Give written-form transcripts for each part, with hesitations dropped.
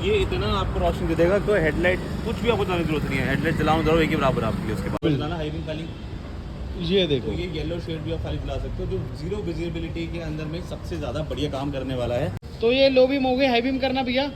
ये इतना आपको रोशनी दे देगा तो हेडलाइट कुछ भी आपको जलाने की जरूरत नहीं है। हेडलाइट जलाओ जलाओ एक ही बराबर आपके लिए। उसके बाद जलाना हाई बीम खाली, ये देखो, तो ये येलो शेड भी आप खाली जला सकते हो, जो जीरो विजिबिलिटी के अंदर में सबसे ज़्यादा बढ़िया काम करने वाला है। तो ये लो बीम हो गई, हाई बीम करना भैया।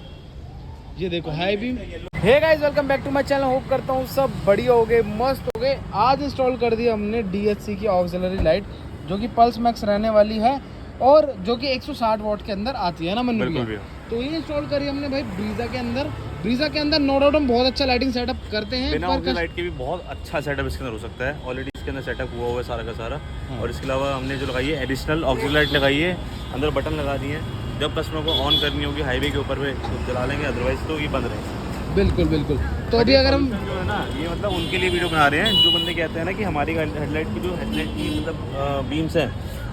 ये देखो high beam. Hey guys, welcome back to my channel. Hope करता हूँ सब बढ़िया हो गए, मस्त हो गए। आज इंस्टॉल कर दी हमने DHC की ऑक्सिलरी लाइट, जो कि पल्स मैक्स रहने वाली है और जो कि 160 वॉट के अंदर आती है ना मनु भैया। तो ये इंस्टॉल करी हमने भाई ब्रीजा के अंदर। ब्रीजा के अंदर नो डाउट हम बहुत अच्छा लाइटिंग सेटअप करते हैं। बिना ऑक्सीजन लाइट के भी बहुत अच्छा सेटअप इसके अंदर हो सकता है। ऑलरेडी इसके अंदर सेटअप हुआ हुआ है सारा का सारा। और इसके अलावा हमने जो लगाई है एडिशनल ऑक्सीजन लाइट लगाई है, अंदर बटन लगा दिए हैं। जब कस्टमर को ऑन करनी होगी हाईवे के ऊपर पे तो जला लेंगे, अदरवाइज तो ये बंद रहेगा। बिल्कुल बिल्कुल। तो अभी अगर हम जो है ना, ये मतलब उनके लिए वीडियो बना रहे हैं जो बंदे कहते हैं ना कि हमारी हेडलाइट की जो हेडलाइट की मतलब बीम्स हैं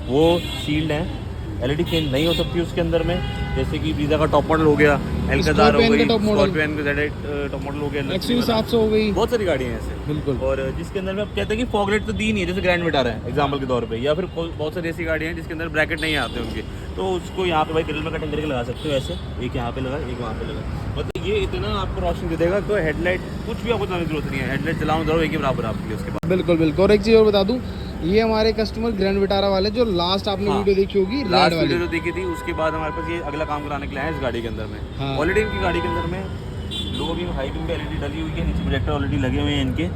वो शील्ड हैं, LED चेंज नहीं हो सकती उसके अंदर में। जैसे कि ब्रीजा का टॉप मॉडल हो गया, एल्काजार हो गई, स्कॉर्पियन का Z8 टॉप मॉडल हो गया, XUV 700 हो गई, बहुत सारी गाड़ियाँ हैं ऐसे। बिल्कुल। और जिसके अंदर में आप कहते हैं कि फॉग लाइट तो दी नहीं है, जैसे ग्रैंड विटारा है एग्जाम्पल के तौर पे, या फिर बहुत सारी ऐसी गाड़ियाँ हैं जिसके अंदर ब्रैकेट नहीं आते उनके, तो उसको यहाँ पे भाई ग्रिल में कटिंग करके लगा सकते हो ऐसे। एक यहाँ पे लगा, एक वहाँ पे लगा, मतलब ये इतना आपको रोशनी दे देगा तो हेडलाइट कुछ भी आपको जलाने की जरूरत नहीं है। हेडलाइट जलाओ जलाओ एक ही बराबर आपके लिए। उसके बाद बिल्कुल बिल्कुल। और एक चीज़ और बता दूं, ये हमारे कस्टमर ग्रैंड विटारा वाले जो लास्ट आपने वीडियो देखी होगी, लास्ट वीडियो जो देखी थी, उसके बाद हमारे पास ये अगला काम कराने के लिए है इस गाड़ी के अंदर में। ऑलरेडी इनकी गाड़ी के अंदर में लो बीम हाई बीम पे LED डली हुई है, नीचे प्रोजेक्टर ऑलरेडी लगे हुए हैं इनके।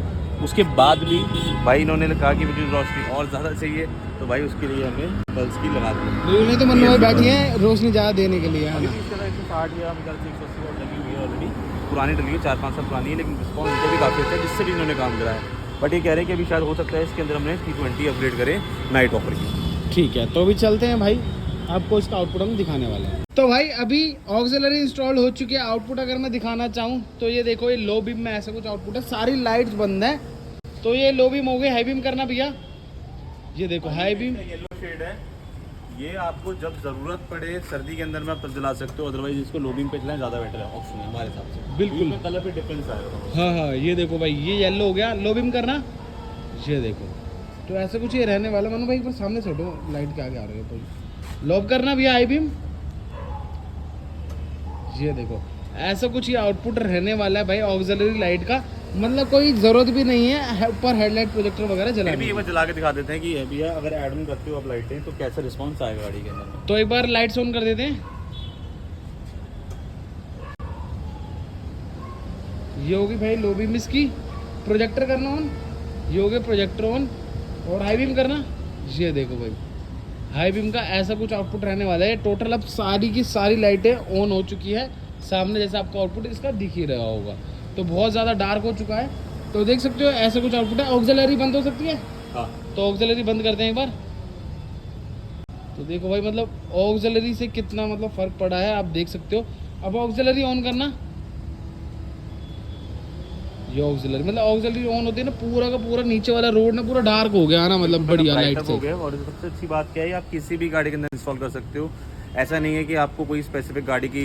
उसके बाद भी भाई इन्होंने कहा कि मुझे रोशनी और ज़्यादा चाहिए, तो भाई उसके लिए हमें पल्स की लगा दी। नहीं तो मन में बैठी है रोशनी ज़्यादा देने के लिए, है ना। इसके अंदर 160 या 180 वाट लगी हुई है ऑलरेडी, पुरानी डली है, 4-5 साल पुरानी है, लेकिन रिस्पॉन्स इनका भी काफ़ी अच्छा है, जिससे भी इन्होंने काम करा है। बट ये कह रहे हैं कि अभी शायद हो सकता है इसके अंदर हमने T20 अपग्रेड करें नाइट ऑफर की। ठीक है, तो अभी चलते हैं भाई, आपको इसका आउटपुट हम दिखाने वाले हैं। तो भाई अभी ऑक्सिलरी इंस्टॉल हो चुकी है। आउटपुट अगर मैं दिखाना चाहूँ तो ये देखो, ये लो बीम में ऐसा कुछ आउटपुट है, सारी लाइट्स बंद है। तो ये लो बीम हो गई, हाई बीम करना भैया। ये देखो हाई बीम, येलो शेड है, ये आपको जब ज़रूरत पड़े सर्दी के अंदर में आप तब जला सकते हो, अदरवाइज इसको लो बीम पे चलाएं ज़्यादा बेटर है ऑप्शन है हमारे हिसाब से। बिल्कुल कलर पे डिफरेंस आएगा। हाँ हाँ, ये देखो भाई, ये येलो हो गया, लो बीम करना। ये देखो, तो ऐसे कुछ ये रहने वाला। मनु भाई एक बार सामने से हटो, लाइट के आगे आ रहे हो तो लॉब करना भैया हाई बीम। ये देखो, ऐसा कुछ ये आउटपुट रहने वाला है भाई ऑक्सिलरी लाइट का। मतलब कोई ज़रूरत भी नहीं है ऊपर हेडलाइट प्रोजेक्टर वगैरह जलाने की। एक बार जला के दिखा देते हैं कि भैया अगर ऐड ऑन करते हो आप लाइटें तो कैसा रिस्पांस आएगा गाड़ी के अंदर। तो एक बार लाइट्स ऑन कर देते हैं। ये होगी भाई लो बीम इसकी, प्रोजेक्टर करना ऑन, ये हो गया प्रोजेक्टर ऑन, और हाई बीम करना। ये देखो भाई, हाई बीम का ऐसा कुछ आउटपुट रहने वाला है। टोटल अब सारी की सारी लाइटें ऑन हो चुकी है सामने, जैसा आपका आउटपुट इसका दिख ही रहा होगा। तो बहुत ज़्यादा डार्क हो चुका है, तो देख सकते हो ऐसा कुछ आउटपुट है। ऑक्सिलरी बंद हो सकती है, हाँ तो ऑक्सिलरी बंद करते हैं एक बार। तो देखो भाई, मतलब ऑक्सिलरी से कितना मतलब फ़र्क पड़ा है आप देख सकते हो। अब ऑक्सिलरी ऑन करना। ये ऑक्सिलरी मतलब ऑक्सिलरी ऑन होती है ना, पूरा का पूरा नीचे वाला रोड ना पूरा डार्क हो गया ना, मतलब बढ़िया लाइट से हो गया। और सबसे अच्छी बात क्या है, आप किसी भी गाड़ी के अंदर इंस्टॉल कर सकते हो। ऐसा नहीं है कि आपको कोई स्पेसिफिक गाड़ी की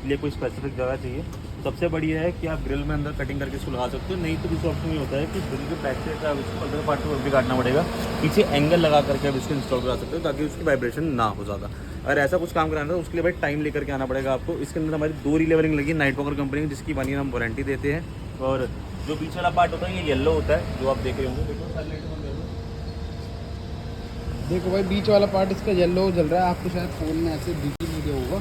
लिए कोई स्पेसिफिक जगह चाहिए। सबसे बढ़िया है कि आप ग्रिल में अंदर कटिंग करके इसको लगा सकते हो। नहीं तो दूसरा ऑप्शन ये होता है कि ग्रिल के बैक साइड का इसको अंदर पार्ट को भी काटना पड़ेगा, पीछे एंगल लगा करके आप इसको इंस्टॉल करा सकते हो ताकि उसकी वाइब्रेशन ना हो ज़्यादा। अगर ऐसा कुछ काम कराना है तो उसके लिए भाई टाइम लेकर के आना पड़ेगा आपको। इसके अंदर हमारी 2 रीलेवलिंग लगी नाइट वॉकर कंपनी की, जिसकी 1 ईयर हम वारंटी देते हैं। और जो बीच वाला पार्ट होता है ये येलो होता है, जो आप देख रहे होंगे। देखो भाई, बीच वाला पार्ट इसका येलो जल रहा है, आपको शायद फ़ोन में ऐसे दिख ही नहीं रहा होगा।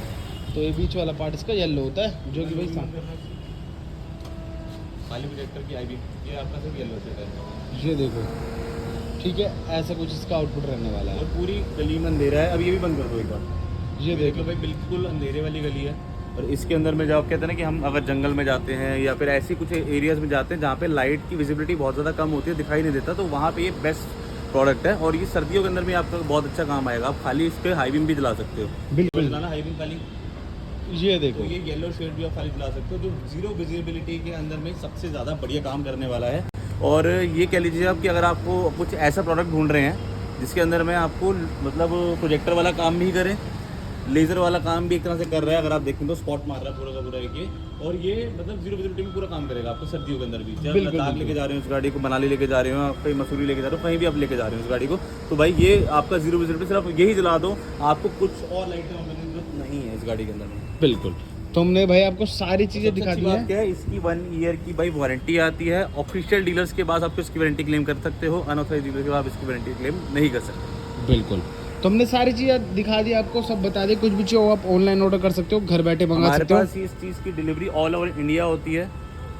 तो ये बीच वाला पार्ट इसका येलो होता है, जो कि भाई खाली प्रोजेक्टर की आईबी, ये आपका सिर्फ येलो शेड है। ये देखो, ठीक है, ऐसा कुछ इसका आउटपुट रहने वाला है। और पूरी गली में अंधेरा है। अब ये भी बंद कर दो एक बार। ये देख लो भाई, बिल्कुल अंधेरे वाली गली है। और इसके अंदर में जब आप कहते हैं ना कि हम अगर जंगल में जाते हैं या फिर ऐसी कुछ एरियाज़ में जाते हैं जहाँ पे लाइट की विजिबिलिटी बहुत ज़्यादा कम होती है, दिखाई नहीं देता, तो वहाँ पे ये बेस्ट प्रोडक्ट है। और ये सर्दियों के अंदर भी आपका बहुत अच्छा काम आएगा। आप खाली इस पर हाई बीम भी जला सकते हो। बिल्कुल जलाना हाई बीम खाली, ये देखो, तो ये येलो शेड भी आप खाली जला सकते हो, जो जीरो विजिबिलिटी के अंदर में सबसे ज़्यादा बढ़िया काम करने वाला है। और ये कह लीजिए आप कि अगर आपको कुछ ऐसा प्रोडक्ट ढूंढ रहे हैं जिसके अंदर में आपको मतलब प्रोजेक्टर वाला काम भी करे, लेज़र वाला काम भी एक तरह से कर रहा है, अगर आप देखें तो स्पॉट मार रहा है पूरा का पूरा एक ये। और ये मतलब जीरो विजिबिलिटी में पूरा काम करेगा आपको सर्दियों के अंदर भी। जब लद्दाख लेके जा रहे हो उस गाड़ी को, मनाली लेके जा रहे हो, आप कहीं मसूरी लेके जा रहे हो, कहीं भी आप लेके जा रहे हो उस गाड़ी को, तो भाई ये आपका जीरो विजिबिलिटी, सिर्फ यही जला दो, आपको कुछ और लाइटें ऑन करने की जरूरत नहीं है इस गाड़ी के अंदर में। बिल्कुल। तो हमने भाई आपको सारी चीजें दिखा दी बात है। क्या है, इसकी 1 ईयर की भाई वारंटी आती है। ऑफिशियल डीलर्स के पास आप इसकी वारंटी क्लेम कर सकते हो, अनऑथराइज डीलर के पास आप इसकी वारंटी क्लेम नहीं कर सकते। बिल्कुल। तो हमने सारी चीजें दिखा दी आपको, सब बता दी। कुछ भी चाहिए आप ऑनलाइन ऑर्डर कर सकते हो, घर बैठे मंगा हमारे सकते हो। पास इस चीज़ की डिलीवरी ऑल ओवर इंडिया होती है।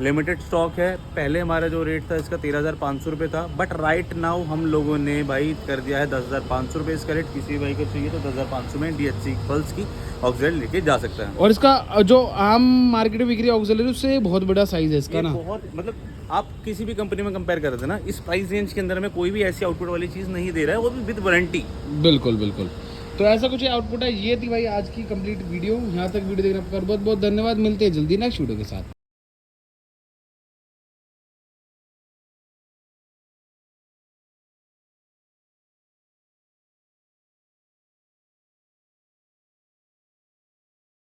लिमिटेड स्टॉक है। पहले हमारा जो रेट था इसका 13,500 रुपये था, बट राइट नाउ हम लोगों ने भाई कर दिया है 10,500 रुपये इसका रेट। किसी भी भाई को चाहिए तो 10,500 में DHC पल्स की ऑक्सीजन लेके जा सकता है। और इसका जो आम मार्केट में बिक्री ऑक्सिलरी उससे बहुत बड़ा साइज है इसका ये ना। बहुत मतलब आप किसी भी कंपनी में कंपेयर कर रहे थे ना, इस प्राइस रेंज के अंदर में कोई भी ऐसी आउटपुट वाली चीज़ नहीं दे रहा है, वो भी विद वारंटी। बिल्कुल बिल्कुल। तो ऐसा कुछ आउटपुट है। ये थी भाई आज की कंप्लीट वीडियो। यहाँ तक वीडियो देखने पर बहुत बहुत धन्यवाद। मिलते हैं जल्दी नेक्स्ट वीडियो के साथ।